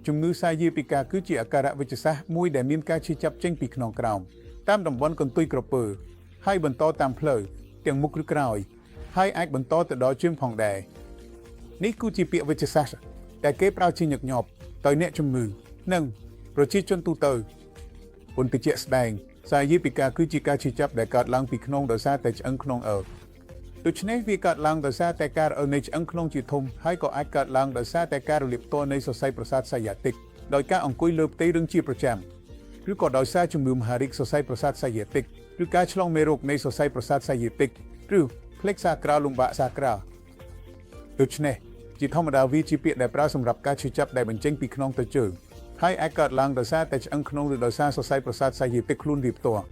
ជំងឺសាយាពិការគឺជាអាការៈវិជ្ជសាស្ត្រមួយដែលមានការឈឺចាប់ចេញពីខ្នងក្រោមតាមតំបន់កន្ទុយក្រពើហើយបន្តតាមផ្លូវទាំងមុខឬក្រោយហើយអាចបន្តទៅដល់ជើងផងដែរនេះគឺជាពាក្យវិទ្យាសាស្ត្រដែលគេប្រើជាញឹកញាប់ទៅអ្នកជំងឺនិងប្រជាជនទូទៅពន្តិជាក់ស្ដែងសាយាពិការគឺជាការឈឺចាប់ដែលកើតឡើងពីខ្នងដោយសារតែឆ្អឹងខ្នងដូច្នេះវាកើតឡើងដោយសារតែការរអិលនៃឆ្អឹងខ្នងជាធំហើយក៏អាចកើតឡើងដោយសារតែការរលាកផ្ទាល់នៃសរសៃប្រសាទសាយ៉ាទិកដោយការអង្គុយលើផ្ទៃរឹងជាប្រចាំឬក៏ដោយសារជំងឺមហារីកសរសៃប្រសាទសាយាទិកឬការឆ្លងមេរោគនៃសរសៃប្រសាទសាយាទិកឬផ្លេកសាក្រាលំបាកសាក្រាដូច្នេះជាធម្មតាវាជាពាក្យដែលប្រើសម្រាប់ការឈឺចាប់ដែលបញ្ចេញពីខ្នងទៅជើងហើយអាចកើតឡើងដោយសារតែឆ្អឹងខ្នងឬដោយសារសរសៃប្រសាទសាយាទិកខ្លួនវាផ្ទាល់